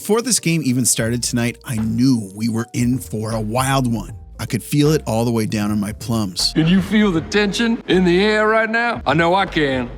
Before this game even started tonight, I knew we were in for a wild one. I could feel it all the way down in my plums. Can you feel the tension in the air right now? I know I can.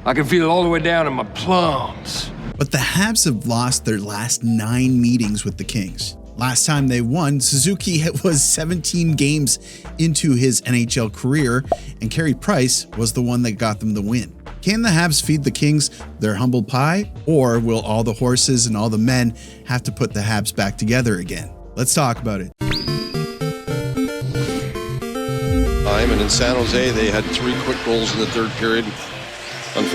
I can feel it all the way down in my plums. But the Habs have lost their last 9 meetings with the Kings. Last time they won, Suzuki was 17 games into his NHL career, and Carey Price was the one that got them the win. Can the Habs feed the Kings their humble pie, or will all the horses and all the men have to put the Habs back together again? Let's talk about it. And in San Jose, they had 3 quick goals in the third period.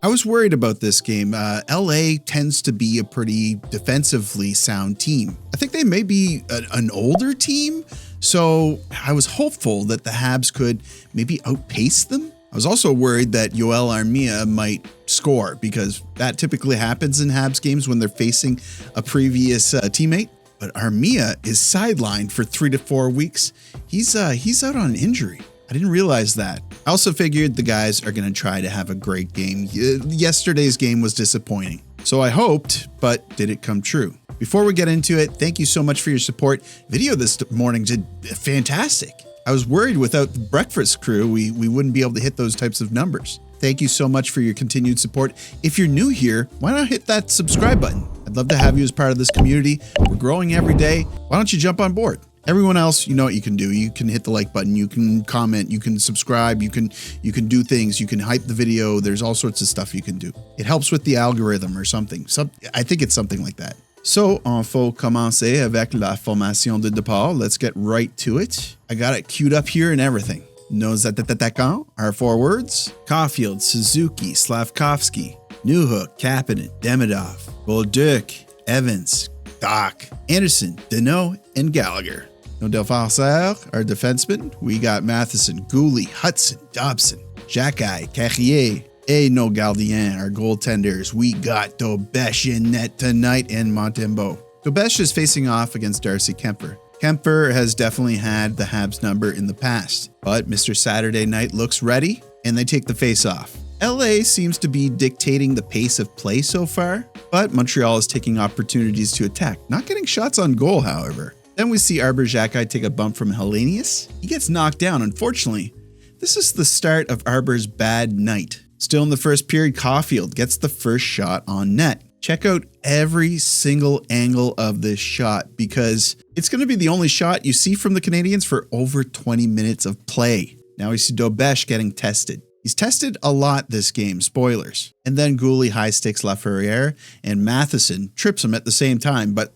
I was worried about this game. LA tends to be a pretty defensively sound team. I think they may be an older team, so I was hopeful that the Habs could maybe outpace them. I was also worried that Yoel Armia might score, because that typically happens in Habs games when they're facing a previous teammate. But Armia is sidelined for 3 to 4 weeks. He's out on injury. I didn't realize that. I also figured the guys are going to try to have a great game. Yesterday's game was disappointing. So I hoped, but did it come true? Before we get into it, thank you so much for your support. Video this morning did fantastic. I was worried without the breakfast crew, we wouldn't be able to hit those types of numbers. Thank you so much for your continued support. If you're new here, why not hit that subscribe button? I'd love to have you as part of this community. We're growing every day. Why don't you jump on board? Everyone else, you know what you can do. You can hit the like button, you can comment, you can subscribe, you can do things, you can hype the video. There's all sorts of stuff you can do. It helps with the algorithm or something. I think it's something like that. So, il faut commencer avec la formation de départ. Let's get right to it. I got it queued up here and everything. Nos attaquants are forwards: Caufield, Suzuki, Slafkovsky, Newhook, Kapanen, Demidov, Bolduc, Evans, Doc, Anderson, Deneau, and Gallagher. Nos défenseurs are defensemen. We got Matheson, Gouli, Hudson, Dobson, Xhekaj, Carrier, et nos gardiens, our goaltenders. We got Dobes in net tonight and Montembeault. Dobes is facing off against Darcy Kuemper. Kuemper has definitely had the Habs number in the past, but Mr. Saturday Night looks ready, and they take the face-off. LA seems to be dictating the pace of play so far, but Montreal is taking opportunities to attack, not getting shots on goal, however. Then we see Arber Xhekaj take a bump from Hellenius. He gets knocked down, unfortunately. This is the start of Arber's bad night. Still in the first period, Caufield gets the first shot on net. Check out every single angle of this shot, because it's going to be the only shot you see from the Canadiens for over 20 minutes of play. Now we see Dobes getting tested. He's tested a lot this game, spoilers. And then Gouli high sticks Laferriere, and Matheson trips him at the same time, but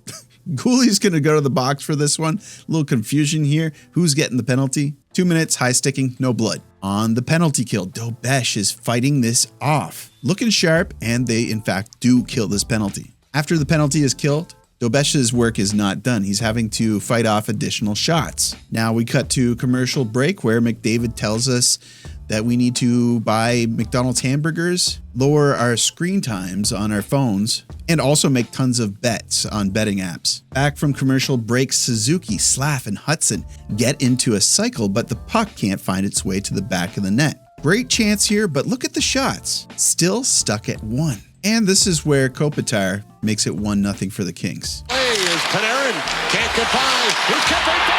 Gouli's going to go to the box for this one. A little confusion here. Who's getting the penalty? 2 minutes, high sticking, no blood. On the penalty kill, Dobes is fighting this off. Looking sharp, and they in fact do kill this penalty. After the penalty is killed, Dobes' work is not done. He's having to fight off additional shots. Now we cut to commercial break where McDavid tells us that we need to buy McDonald's hamburgers, lower our screen times on our phones, and also make tons of bets on betting apps. Back from commercial break, Suzuki, Slaf, and Hudson get into a cycle, but the puck can't find its way to the back of the net. Great chance here, but look at the shots. Still stuck at 1. And this is where Kopitar makes it 1-0 for the Kings. Hey, is Panarin. Can't get by. He's kept right back.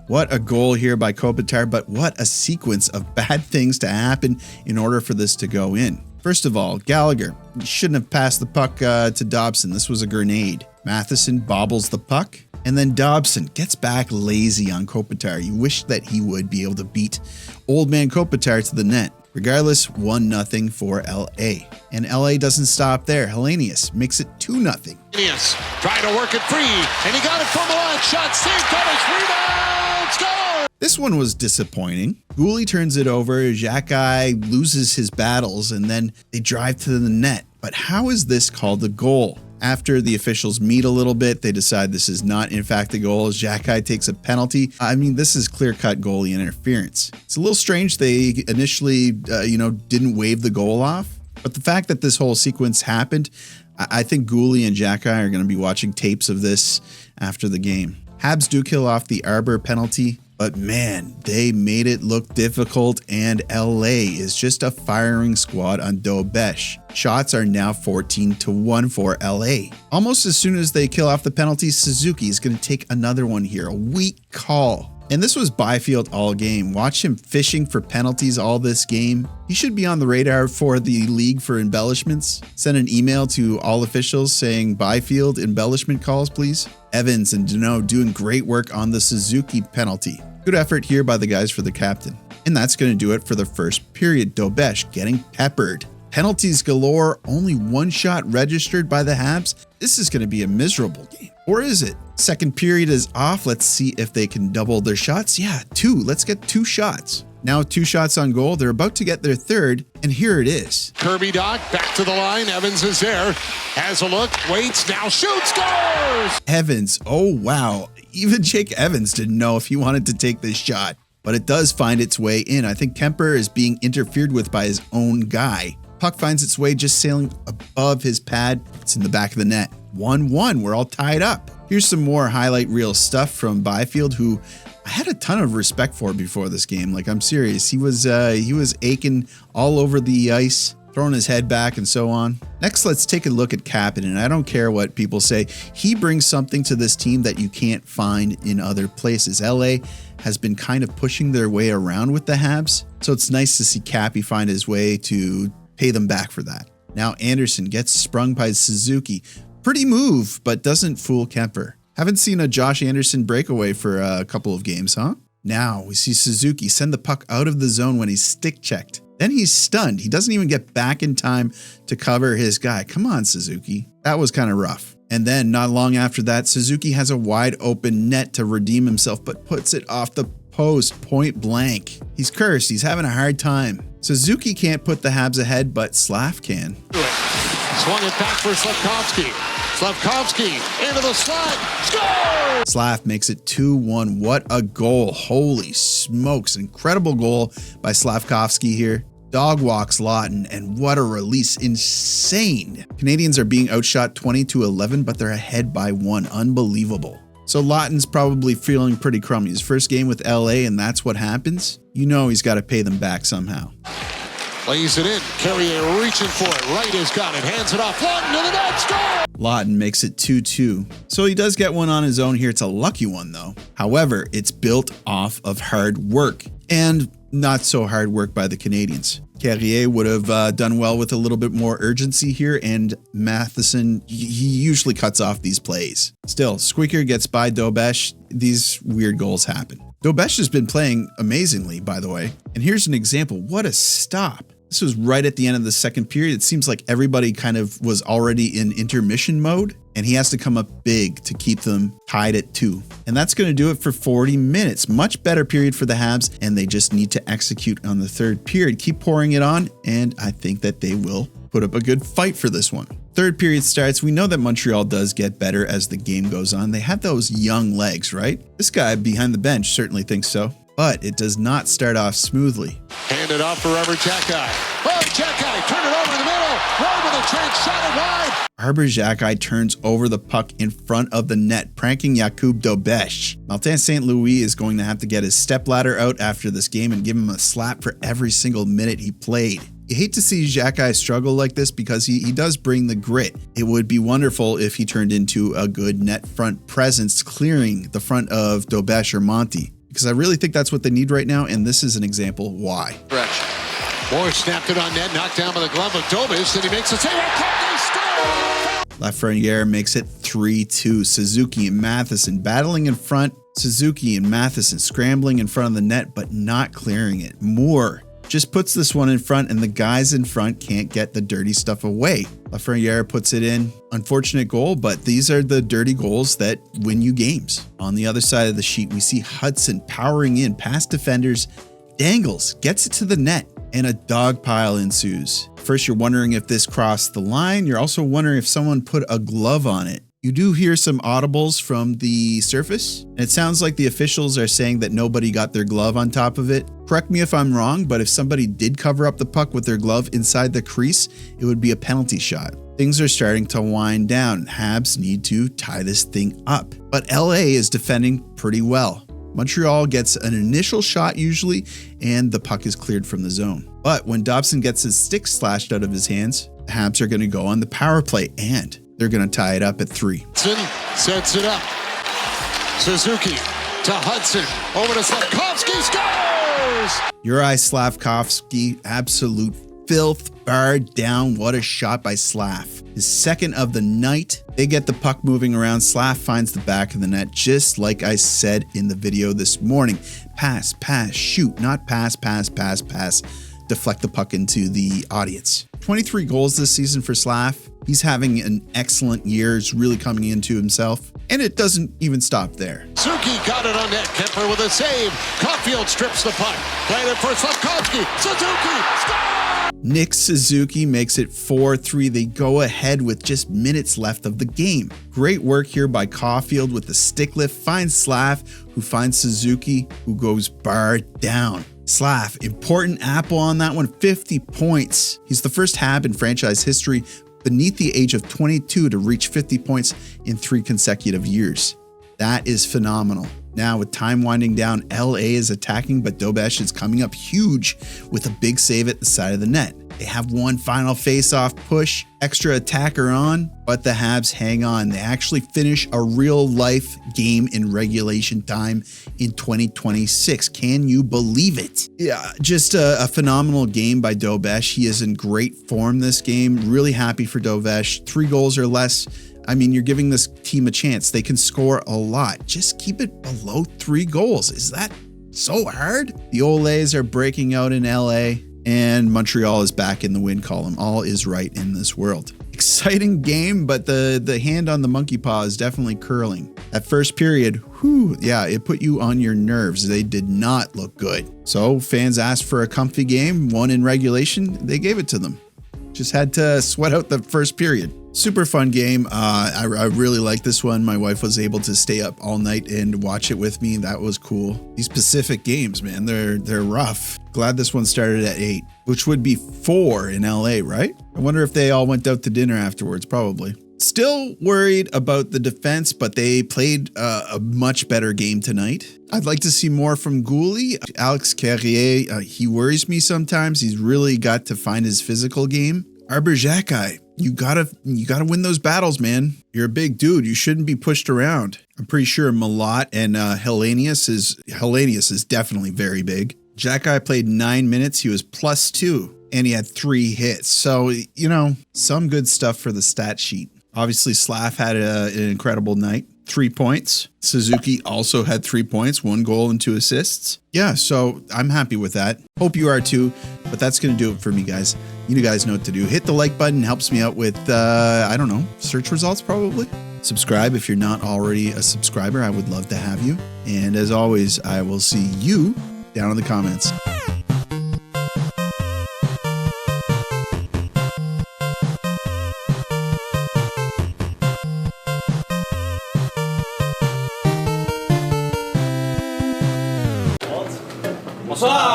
What a goal here by Kopitar, but what a sequence of bad things to happen in order for this to go in. First of all, Gallagher shouldn't have passed the puck to Dobson. This was a grenade. Matheson bobbles the puck, and then Dobson gets back lazy on Kopitar. You wish that he would be able to beat old man Kopitar to the net. Regardless, 1-0 for LA. And LA doesn't stop there. Hellenius makes it 2-0. Hellenius trying to work it free, and he got it from the line. Shot saved, Dobes, rebound, score! This one was disappointing. Gouli turns it over, Xhekaj loses his battles, and then they drive to the net. But how is this called a goal? After the officials meet a little bit, they decide this is not in fact a goal. Xhekaj takes a penalty. I mean, this is clear-cut goalie interference. It's a little strange they initially, didn't wave the goal off. But the fact that this whole sequence happened, I think Gouli and Xhekaj are going to be watching tapes of this after the game. Habs do kill off the Arber penalty, But man, they made it look difficult, and LA is just a firing squad on Dobes. Shots are now 14-1 for LA. Almost as soon as they kill off the penalties, Suzuki is going to take another one here. A weak call. And this was Byfield all game. Watch him fishing for penalties all this game. He should be on the radar for the league for embellishments. Send an email to all officials saying Byfield embellishment calls, please. Evans and Deneau doing great work on the Suzuki penalty. Good effort here by the guys for the captain. And that's going to do it for the first period. Dobes getting peppered. Penalties galore, only one shot registered by the Habs. This is going to be a miserable game. Or is it? Second period is off. Let's see if they can double their shots. Yeah, 2. Let's get 2 shots. Now 2 shots on goal. They're about to get their third, and here it is. Kirby Doc back to the line. Evans is there. Has a look, waits, now shoots, scores! Evans, oh wow. Even Jake Evans didn't know if he wanted to take this shot, but it does find its way in. I think Kemper is being interfered with by his own guy. Puck finds its way just sailing above his pad. It's in the back of the net. 1-1, we're all tied up. Here's some more highlight reel stuff from Byfield, who I had a ton of respect for before this game. Like, I'm serious. He was aching all over the ice, throwing his head back and so on. Next, let's take a look at Kapanen. And I don't care what people say. He brings something to this team that you can't find in other places. LA has been kind of pushing their way around with the Habs. So it's nice to see Cappy find his way to pay them back for that. Now Anderson gets sprung by Suzuki. Pretty move, but doesn't fool Kemper. Haven't seen a Josh Anderson breakaway for a couple of games, huh? Now we see Suzuki send the puck out of the zone when he's stick checked. Then he's stunned. He doesn't even get back in time to cover his guy. Come on, Suzuki. That was kind of rough. And then not long after that, Suzuki has a wide open net to redeem himself, but puts it off the post point blank. He's cursed. He's having a hard time. Suzuki can't put the Habs ahead, but Slaf can. Swung it back for Slafkovsky. Slafkovsky into the slot. Score! Slaf makes it 2-1. What a goal. Holy smokes. Incredible goal by Slafkovsky here. Dog walks Lawton, and what a release. Insane. Canadians are being outshot 20-11, but they're ahead by 1. Unbelievable. So Lawton's probably feeling pretty crummy. His first game with LA, and that's what happens. You know he's got to pay them back somehow. Lays it in. Carrier reaching for it. Wright has got it. Hands it off. Lawton to the net. Score! Lawton makes it 2-2. So he does get one on his own here. It's a lucky one, though. However, it's built off of hard work. And not so hard work by the Canadiens. Carrier would have done well with a little bit more urgency here, and Matheson, he usually cuts off these plays. Still, Squeaker gets by Dobes. These weird goals happen. Dobes has been playing amazingly, by the way. And here's an example. What a stop. This was right at the end of the second period. It seems like everybody kind of was already in intermission mode, and he has to come up big to keep them tied at 2. And that's going to do it for 40 minutes. Much better period for the Habs, and they just need to execute on the third period. Keep pouring it on, and I think that they will put up a good fight for this one. Third period starts. We know that Montreal does get better as the game goes on. They have those young legs, right? This guy behind the bench certainly thinks so. But it does not start off smoothly. Hand it off for Arbor Xhekaj. Oh, Xhekaj, turn it over in the middle. Right with a chance, shot it wide. Arbor Xhekaj turns over the puck in front of the net, pranking Jakub Dobes. Martin St. Louis is going to have to get his stepladder out after this game and give him a slap for every single minute he played. You hate to see Xhekaj struggle like this because he does bring the grit. It would be wonderful if he turned into a good net front presence, clearing the front of Dobes or Monty. Because I really think that's what they need right now, and this is an example why. Moore snapped it on net, knocked down by the glove of Dobes, and he makes a save. Laferriere makes it 3-2. Suzuki and Matheson battling in front. Suzuki and Matheson scrambling in front of the net, but not clearing it. Moore just puts this one in front, and the guys in front can't get the dirty stuff away. Laferriere puts it in. Unfortunate goal, but these are the dirty goals that win you games. On the other side of the sheet, we see Hudson powering in past defenders, dangles, gets it to the net, and a dog pile ensues. First, you're wondering if this crossed the line. You're also wondering if someone put a glove on it. You do hear some audibles from the surface, and it sounds like the officials are saying that nobody got their glove on top of it. Correct me if I'm wrong, but if somebody did cover up the puck with their glove inside the crease, it would be a penalty shot. Things are starting to wind down. Habs need to tie this thing up. But LA is defending pretty well. Montreal gets an initial shot usually, and the puck is cleared from the zone. But when Dobson gets his stick slashed out of his hands, the Habs are going to go on the power play, and they're going to tie it up at 3. Sets it up. Suzuki to Hudson. Over to Slafkovsky. Scores! Juraj Slafkovsky, absolute filth, barred down. What a shot by Slaf. His second of the night. They get the puck moving around. Slaf finds the back of the net, just like I said in the video this morning. Pass, pass, shoot, not pass, pass, pass, pass. Deflect the puck into the audience. 23 goals this season for Slaf. He's having an excellent year. He's really coming into himself. And it doesn't even stop there. Suzuki got it on net. Kemper with a save. Caufield strips the puck. Played it for Slafkovsky. Suzuki scores! Nick Suzuki makes it 4-3. They go ahead with just minutes left of the game. Great work here by Caufield with the stick lift. Finds Slaf, who finds Suzuki, who goes barred down. Slaf, important apple on that one, 50 points. He's the first Hab in franchise history beneath the age of 22 to reach 50 points in 3 consecutive years. That is phenomenal. Now with time winding down, LA is attacking, but Dobes is coming up huge with a big save at the side of the net. They have one final face-off push, extra attacker on, but the Habs hang on. They actually finish a real-life game in regulation time in 2026. Can you believe it? Yeah, just a phenomenal game by Dobes. He is in great form this game. Really happy for Dobes. 3 goals or less. I mean, you're giving this team a chance. They can score a lot. Just keep it below 3 goals. Is that so hard? The Olays are breaking out in LA. And Montreal is back in the win column. All is right in this world. Exciting game, but the hand on the monkey paw is definitely curling. That first period, whew, yeah, it put you on your nerves. They did not look good. So fans asked for a comfy game, won in regulation. They gave it to them. Just had to sweat out the first period. Super fun game. I really like this one. My wife was able to stay up all night and watch it with me. That was cool. These Pacific games, man, they're rough. Glad this one started at 8, which would be 4 in LA, right? I wonder if they all went out to dinner afterwards, probably. Still worried about the defense, but they played a much better game tonight. I'd like to see more from Goulet. Alex Laferriere, he worries me sometimes. He's really got to find his physical game. Arbor-Xhekaj, you gotta win those battles, man. You're a big dude. You shouldn't be pushed around. I'm pretty sure Malott and Hellenius is definitely very big. Xhekaj played 9 minutes. He was +2 and he had 3 hits. So, you know, some good stuff for the stat sheet. Obviously, Slaf had an incredible night. 3 points. Suzuki also had 3 points, 1 goal and 2 assists. Yeah, so I'm happy with that. Hope you are too, but that's going to do it for me, guys. You guys know what to do. Hit the like button. Helps me out with, I don't know, search results probably. Subscribe if you're not already a subscriber. I would love to have you. And as always, I will see you down in the comments. Bonsoir.